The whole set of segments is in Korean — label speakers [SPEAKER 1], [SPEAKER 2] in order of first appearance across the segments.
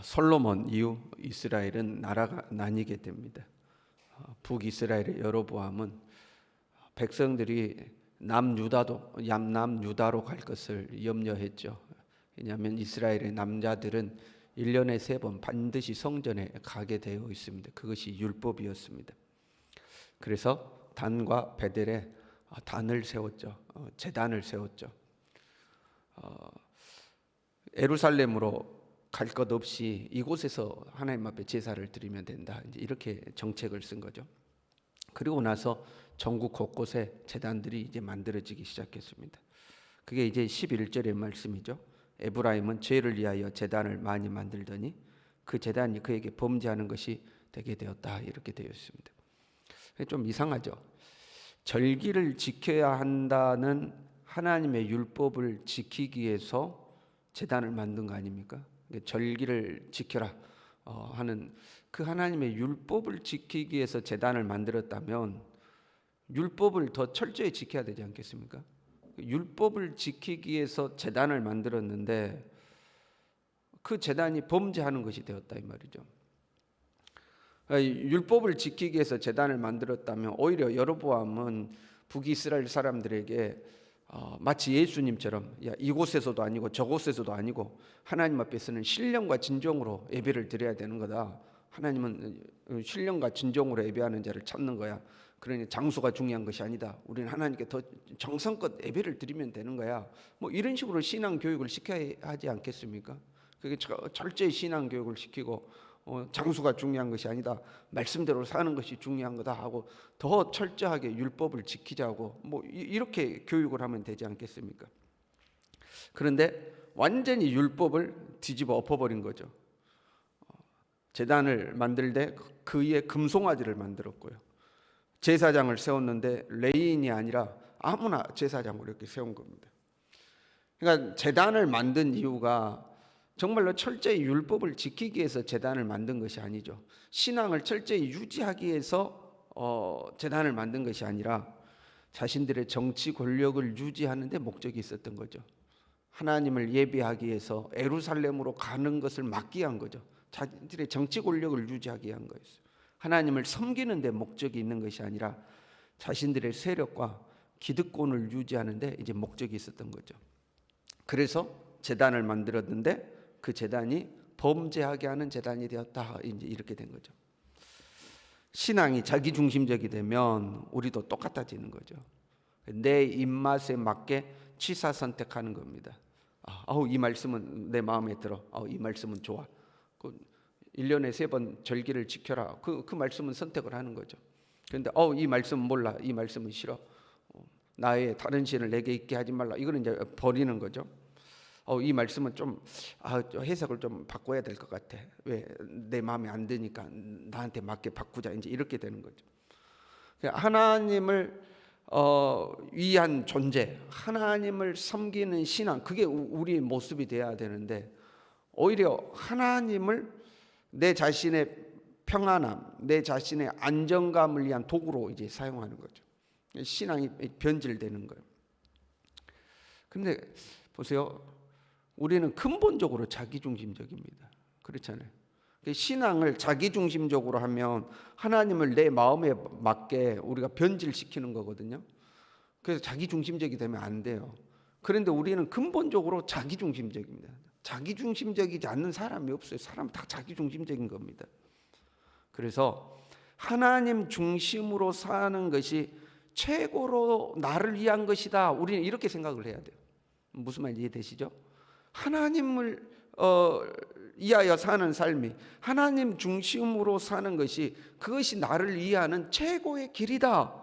[SPEAKER 1] 솔로몬 이후 이스라엘은 나라가 나뉘게 됩니다. 북이스라엘의 여로보암은 백성들이 남유다로 갈 것을 염려했죠. 왜냐하면 이스라엘의 남자들은 1년에 3번 반드시 성전에 가게 되어 있습니다. 그것이 율법이었습니다. 그래서 단과 베델에 단을 세웠죠. 제단을 세웠죠. 예루살렘으로 갈 것 없이 이곳에서 하나님 앞에 제사를 드리면 된다. 이제 이렇게 정책을 쓴 거죠. 그리고 나서 전국 곳곳에 제단들이 이제 만들어지기 시작했습니다. 그게 이제 11절의 말씀이죠. 에브라임은 죄를 위하여 제단을 많이 만들더니 그 제단이 그에게 범죄하는 것이 되게 되었다. 이렇게 되어 있습니다. 좀 이상하죠. 절기를 지켜야 한다는 하나님의 율법을 지키기 위해서 제단을 만든 거 아닙니까? 절기를 지켜라 하는 그 하나님의 율법을 지키기 위해서 제단을 만들었다면 율법을 더 철저히 지켜야 되지 않겠습니까? 율법을 지키기 위해서 제단을 만들었는데 그 제단이 범죄하는 것이 되었다 이 말이죠. 율법을 지키기 위해서 제단을 만들었다면 오히려 여로보암은 북이스라엘 사람들에게 마치 예수님처럼 이곳에서도 아니고 저곳에서도 아니고 하나님 앞에서는 신령과 진정으로 예배를 드려야 되는 거다. 하나님은 신령과 진정으로 예배하는 자를 찾는 거야. 그러니 장소가 중요한 것이 아니다. 우리는 하나님께 더 정성껏 예배를 드리면 되는 거야. 뭐 이런 식으로 신앙 교육을 시켜야 하지 않겠습니까? 그게 철저히 신앙 교육을 시키고 장수가 중요한 것이 아니다. 말씀대로 사는 것이 중요한 거다 하고 더 철저하게 율법을 지키자고 뭐 이렇게 교육을 하면 되지 않겠습니까? 그런데 완전히 율법을 뒤집어 엎어버린 거죠. 제단을 만들 때 그 위에 금송아지를 만들었고요. 제사장을 세웠는데 레위인이 아니라 아무나 제사장으로 이렇게 세운 겁니다. 그러니까 제단을 만든 이유가 정말로 철저히 율법을 지키기 위해서 제단을 만든 것이 아니죠. 신앙을 철저히 유지하기 위해서 제단을 만든 것이 아니라 자신들의 정치 권력을 유지하는 데 목적이 있었던 거죠. 하나님을 예배하기 위해서 예루살렘으로 가는 것을 막기 위한 거죠. 자신들의 정치 권력을 유지하기 위한 거였어요. 하나님을 섬기는 데 목적이 있는 것이 아니라 자신들의 세력과 기득권을 유지하는 데 이제 목적이 있었던 거죠. 그래서 제단을 만들었는데 그 제단이 범죄하게 하는 제단이 되었다. 이제 이렇게 된 거죠. 신앙이 자기중심적이 되면 우리도 똑같아지는 거죠. 내 입맛에 맞게 취사 선택하는 겁니다. 이 말씀은 내 마음에 들어. 이 말씀은 좋아. 1년에 3번 절기를 지켜라. 그 말씀은 선택을 하는 거죠. 그런데 이 말씀은 몰라. 이 말씀은 싫어. 나의 다른 신을 내게 있게 하지 말라. 이거는 이제 버리는 거죠. 이 말씀은 좀 해석을 좀 바꿔야 될 것 같아. 왜? 내 마음에 안 드니까 나한테 맞게 바꾸자. 이제 이렇게 되는 거죠. 하나님을 위한 존재, 하나님을 섬기는 신앙, 그게 우리의 모습이 돼야 되는데 오히려 하나님을 내 자신의 평안함, 내 자신의 안정감을 위한 도구로 이제 사용하는 거죠. 신앙이 변질되는 거예요. 근데 보세요. 우리는 근본적으로 자기중심적입니다. 그렇잖아요. 신앙을 자기중심적으로 하면 하나님을 내 마음에 맞게 우리가 변질시키는 거거든요. 그래서 자기중심적이 되면 안 돼요. 그런데 우리는 근본적으로 자기중심적입니다. 자기중심적이지 않는 사람이 없어요. 사람 다 자기중심적인 겁니다. 그래서 하나님 중심으로 사는 것이 최고로 나를 위한 것이다. 우리는 이렇게 생각을 해야 돼요. 무슨 말인지 이해되시죠? 하나님을 위하여 사는 삶이 하나님 중심으로 사는 것이 그것이 나를 위하는 최고의 길이다.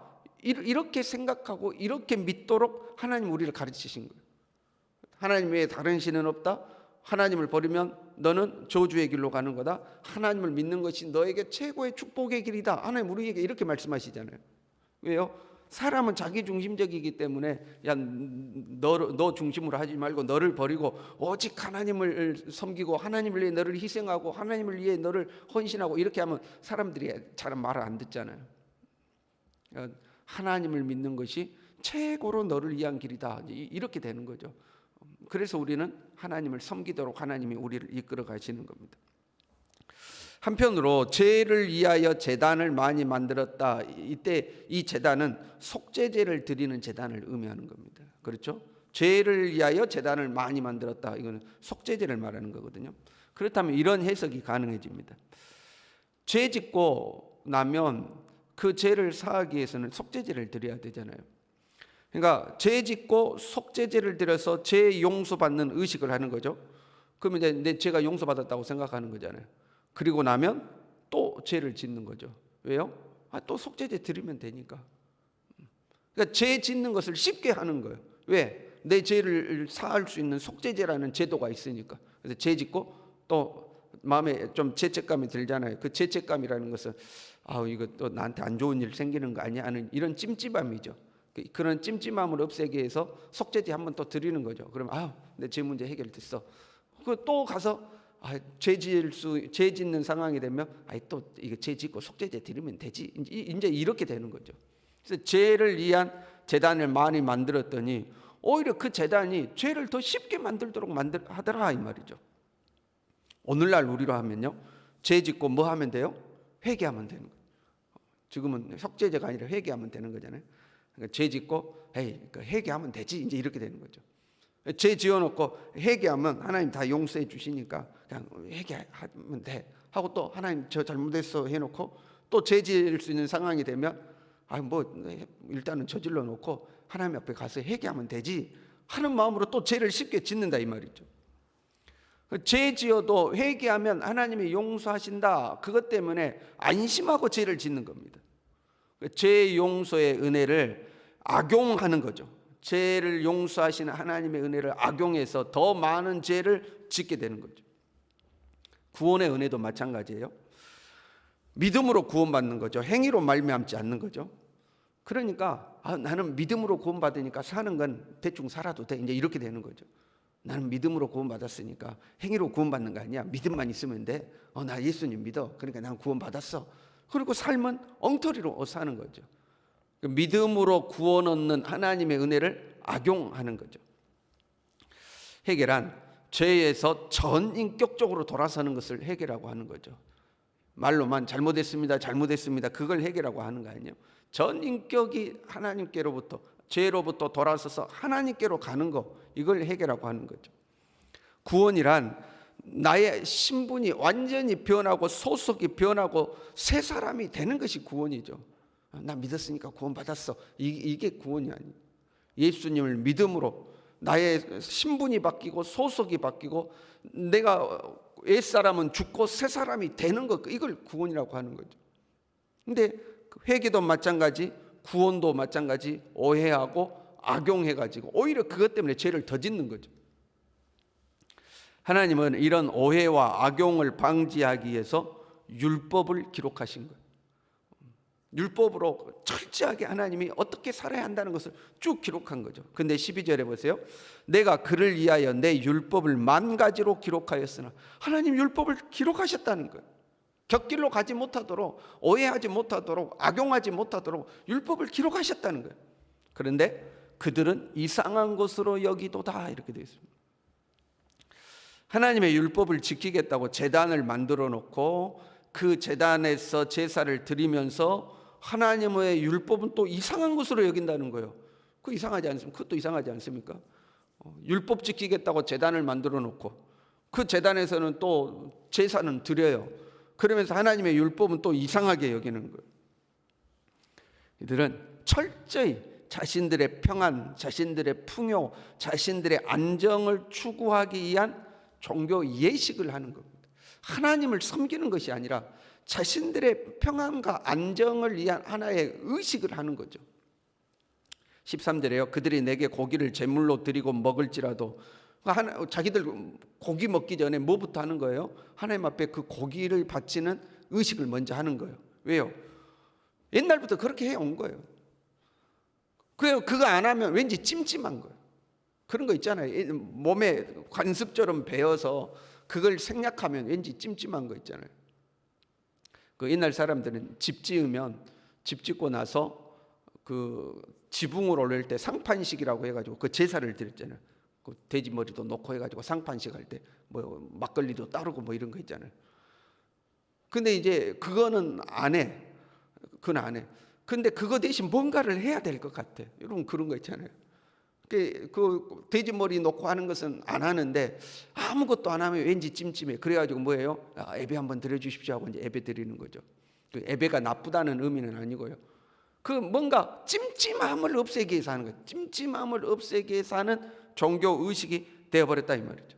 [SPEAKER 1] 이렇게 생각하고 이렇게 믿도록 하나님 우리를 가르치신 거예요. 하나님 외에 다른 신은 없다. 하나님을 버리면 너는 저주의 길로 가는 거다. 하나님을 믿는 것이 너에게 최고의 축복의 길이다. 하나님 우리에게 이렇게 말씀하시잖아요. 왜요? 사람은 자기중심적이기 때문에 너 중심으로 하지 말고 너를 버리고 오직 하나님을 섬기고 하나님을 위해 너를 희생하고 하나님을 위해 너를 헌신하고 이렇게 하면 사람들이 잘 말을 안 듣잖아요. 하나님을 믿는 것이 최고로 너를 위한 길이다. 이렇게 되는 거죠. 그래서 우리는 하나님을 섬기도록 하나님이 우리를 이끌어 가시는 겁니다. 한편으로 죄를 위하여 제단을 많이 만들었다. 이때 이 제단은 속죄제를 드리는 제단을 의미하는 겁니다. 그렇죠? 죄를 위하여 제단을 많이 만들었다. 이거는 속죄제를 말하는 거거든요. 그렇다면 이런 해석이 가능해집니다. 죄 짓고 나면 그 죄를 사하기 위해서는 속죄제를 드려야 되잖아요. 그러니까 죄 짓고 속죄제를 드려서 죄 용서받는 의식을 하는 거죠. 그러면 이제 내 죄가 용서받았다고 생각하는 거잖아요. 그리고 나면 또 죄를 짓는 거죠. 왜요? 또 속죄제 드리면 되니까. 그러니까 죄 짓는 것을 쉽게 하는 거예요. 왜? 내 죄를 사할 수 있는 속죄제라는 제도가 있으니까. 그래서 죄 짓고 또 마음에 좀 죄책감이 들잖아요. 그 죄책감이라는 것은 이거 또 나한테 안 좋은 일 생기는 거 아니야 하는 이런 찜찜함이죠. 그런 찜찜함을 없애기 위해서 속죄제 한번 또 드리는 거죠. 그러면 내 죄 문제 해결됐어. 또 가서 죄 짓는 상황이 되면 또 이거 죄 짓고 속죄제 드리면 되지. 이제 이렇게 되는 거죠. 그래서 죄를 위한 제단을 많이 만들었더니 오히려 그 제단이 죄를 더 쉽게 만들도록 하더라 이 말이죠. 오늘날 우리로 하면요, 죄 짓고 뭐 하면 돼요? 회개하면 되는 거예요. 지금은 속죄제가 아니라 회개하면 되는 거잖아요. 그러니까 죄 짓고 회개하면 되지. 이제 이렇게 되는 거죠. 죄 지어놓고 회개하면 하나님 다 용서해 주시니까 그냥 회개하면 돼 하고 또 하나님 저 잘못했어 해놓고 또 죄 지을 수 있는 상황이 되면 일단은 저질러 놓고 하나님 앞에 가서 회개하면 되지 하는 마음으로 또 죄를 쉽게 짓는다 이 말이죠. 죄 지어도 회개하면 하나님이 용서하신다. 그것 때문에 안심하고 죄를 짓는 겁니다. 죄 용서의 은혜를 악용하는 거죠. 죄를 용서하시는 하나님의 은혜를 악용해서 더 많은 죄를 짓게 되는 거죠. 구원의 은혜도 마찬가지예요. 믿음으로 구원받는 거죠. 행위로 말미암지 않는 거죠. 그러니까 나는 믿음으로 구원받으니까 사는 건 대충 살아도 돼. 이제 이렇게 되는 거죠. 나는 믿음으로 구원받았으니까 행위로 구원받는 거 아니야. 믿음만 있으면 돼. 나 예수님 믿어. 그러니까 난 구원받았어. 그리고 삶은 엉터리로 사는 거죠. 믿음으로 구원 얻는 하나님의 은혜를 악용하는 거죠. 해결한 죄에서 전인격적으로 돌아서는 것을 해결하고 하는 거죠. 말로만 잘못했습니다. 그걸 해결하고 하는 거 아니에요. 전인격이 하나님께로부터 죄로부터 돌아서서 하나님께로 가는 거, 이걸 해결하고 하는 거죠. 구원이란 나의 신분이 완전히 변하고 소속이 변하고 새 사람이 되는 것이 구원이죠. 나 믿었으니까 구원받았어. 이게 구원이 아니에요. 예수님을 믿음으로 나의 신분이 바뀌고 소속이 바뀌고 내가 옛사람은 죽고 새 사람이 되는 것, 이걸 구원이라고 하는 거죠. 근데 회개도 마찬가지, 구원도 마찬가지, 오해하고 악용해가지고 오히려 그것 때문에 죄를 더 짓는 거죠. 하나님은 이런 오해와 악용을 방지하기 위해서 율법을 기록하신 거예요. 율법으로 철저하게 하나님이 어떻게 살아야 한다는 것을 쭉 기록한 거죠. 근데 12절에 보세요. 내가 그를 위하여 내 율법을 만 가지로 기록하였으나, 하나님 율법을 기록하셨다는 거예요. 곁길로 가지 못하도록, 오해하지 못하도록, 악용하지 못하도록 율법을 기록하셨다는 거예요. 그런데 그들은 이상한 것으로 여기도다, 이렇게 되어 있습니다. 하나님의 율법을 지키겠다고 제단을 만들어 놓고 그 제단에서 제사를 드리면서 하나님의 율법은 또 이상한 것으로 여긴다는 거예요. 그 이상하지 않습니까? 그것도 이상하지 않습니까? 율법 지키겠다고 제단을 만들어 놓고 그 제단에서는 또 제사는 드려요. 그러면서 하나님의 율법은 또 이상하게 여기는 거예요. 이들은 철저히 자신들의 평안, 자신들의 풍요, 자신들의 안정을 추구하기 위한 종교 예식을 하는 겁니다. 하나님을 섬기는 것이 아니라 자신들의 평안과 안정을 위한 하나의 의식을 하는 거죠. 13절에요. 그들이 내게 고기를 제물로 드리고 먹을지라도, 자기들 고기 먹기 전에 뭐부터 하는 거예요? 하나님 앞에 그 고기를 바치는 의식을 먼저 하는 거예요. 왜요? 옛날부터 그렇게 해온 거예요. 그거 안 하면 왠지 찜찜한 거예요. 그런 거 있잖아요. 몸에 관습처럼 배어서 그걸 생략하면 왠지 찜찜한 거 있잖아요. 그 옛날 사람들은 집 지으면 집 짓고 나서 그 지붕을 올릴 때 상판식이라고 해가지고 그 제사를 드렸잖아요. 그 돼지 머리도 놓고 해가지고 상판식 할 때 뭐 막걸리도 따르고 뭐 이런 거 있잖아요. 근데 이제 그거는 안 해. 그건 안 해. 근데 그거 대신 뭔가를 해야 될 것 같아. 여러분 그런 거 있잖아요. 그 돼지머리 놓고 하는 것은 안 하는데 아무것도 안 하면 왠지 찜찜해. 그래가지고 뭐예요? 예배 한번 드려주십시오 하고 이제 예배 드리는 거죠. 그 예배가 나쁘다는 의미는 아니고요. 그 뭔가 찜찜함을 없애기 위해서 하는 거예요. 찜찜함을 없애기 위해서 하는 종교 의식이 되어버렸다 이 말이죠.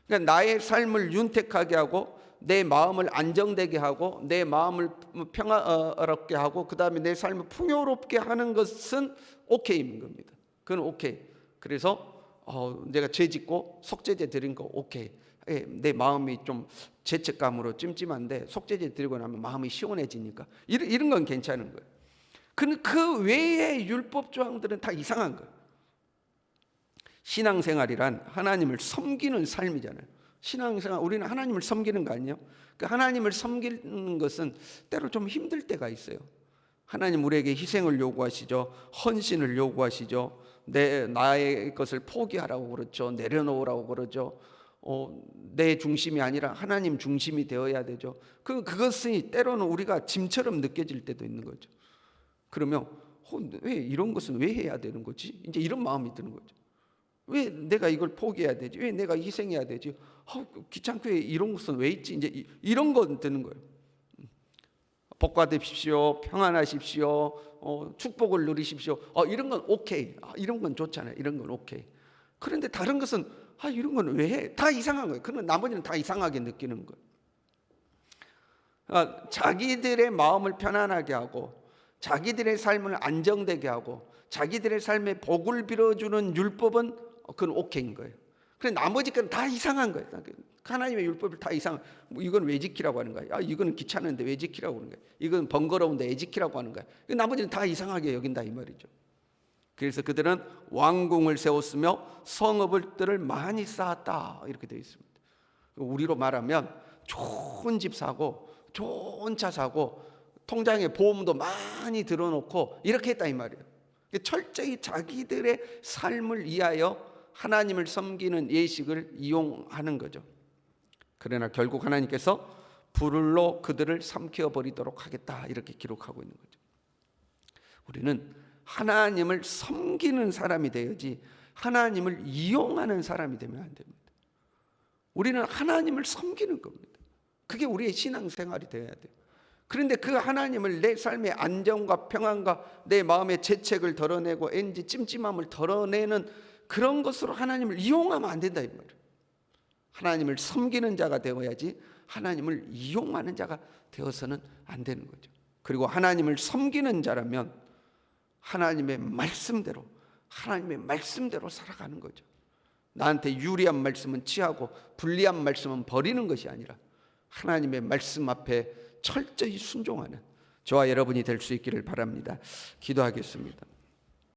[SPEAKER 1] 그러니까 나의 삶을 윤택하게 하고 내 마음을 안정되게 하고 내 마음을 평화롭게 하고 그 다음에 내 삶을 풍요롭게 하는 것은 오케이인 겁니다. 그건 오케이. 그래서 내가 죄 짓고 속죄제 드린 거 오케이. 내 마음이 좀 죄책감으로 찜찜한데 속죄제 드리고 나면 마음이 시원해지니까 이런 건 괜찮은 거예요. 그 외의 율법 조항들은 다 이상한 거예요. 신앙생활이란 하나님을 섬기는 삶이잖아요. 신앙생활, 우리는 하나님을 섬기는 거 아니에요? 그 하나님을 섬기는 것은 때로 좀 힘들 때가 있어요. 하나님 우리에게 희생을 요구하시죠. 헌신을 요구하시죠. 나의 것을 포기하라고 그러죠. 내려놓으라고 그러죠. 내 중심이 아니라 하나님 중심이 되어야 되죠. 그것이 때로는 우리가 짐처럼 느껴질 때도 있는 거죠. 그러면 왜 이런 것은 왜 해야 되는 거지? 이제 이런 마음이 드는 거죠. 왜 내가 이걸 포기해야 되지? 왜 내가 희생해야 되지? 귀찮게 이런 것은 왜 있지? 이제 이런 건 드는 거예요. 복 받으십시오, 평안하십시오, 축복을 누리십시오. 이런 건 오케이. 이런 건 좋잖아요. 이런 건 오케이. 그런데 다른 것은 이런 건 왜 해? 다 이상한 거예요. 그러면 나머지는 다 이상하게 느끼는 거예요. 자기들의 마음을 편안하게 하고 자기들의 삶을 안정되게 하고 자기들의 삶에 복을 빌어주는 율법은 그건 오케이인 거예요. 그래 나머지 건 다 이상한 거예요. 하나님의 율법을 다 이상. 이건 왜 지키라고 하는 거야? 이거는 귀찮은데 왜 지키라고 하는 거야? 이건 번거로운데 왜 지키라고 하는 거야? 나머지는 다 이상하게 여긴다 이 말이죠. 그래서 그들은 왕궁을 세웠으며 성읍들을 많이 쌓았다 이렇게 되어 있습니다. 우리로 말하면 좋은 집 사고 좋은 차 사고 통장에 보험도 많이 들어놓고 이렇게 했다 이 말이에요. 철저히 자기들의 삶을 위하여 하나님을 섬기는 예식을 이용하는 거죠. 그러나 결국 하나님께서 불로 그들을 삼켜버리도록 하겠다 이렇게 기록하고 있는 거죠. 우리는 하나님을 섬기는 사람이 되어야지 하나님을 이용하는 사람이 되면 안 됩니다. 우리는 하나님을 섬기는 겁니다. 그게 우리의 신앙생활이 되어야 돼요. 그런데 그 하나님을 내 삶의 안정과 평안과 내 마음의 죄책을 덜어내고 왠지 찜찜함을 덜어내는 그런 것으로 하나님을 이용하면 안 된다 이 말이에요. 하나님을 섬기는 자가 되어야지 하나님을 이용하는 자가 되어서는 안 되는 거죠. 그리고 하나님을 섬기는 자라면 하나님의 말씀대로 살아가는 거죠. 나한테 유리한 말씀은 취하고 불리한 말씀은 버리는 것이 아니라 하나님의 말씀 앞에 철저히 순종하는 저와 여러분이 될 수 있기를 바랍니다. 기도하겠습니다.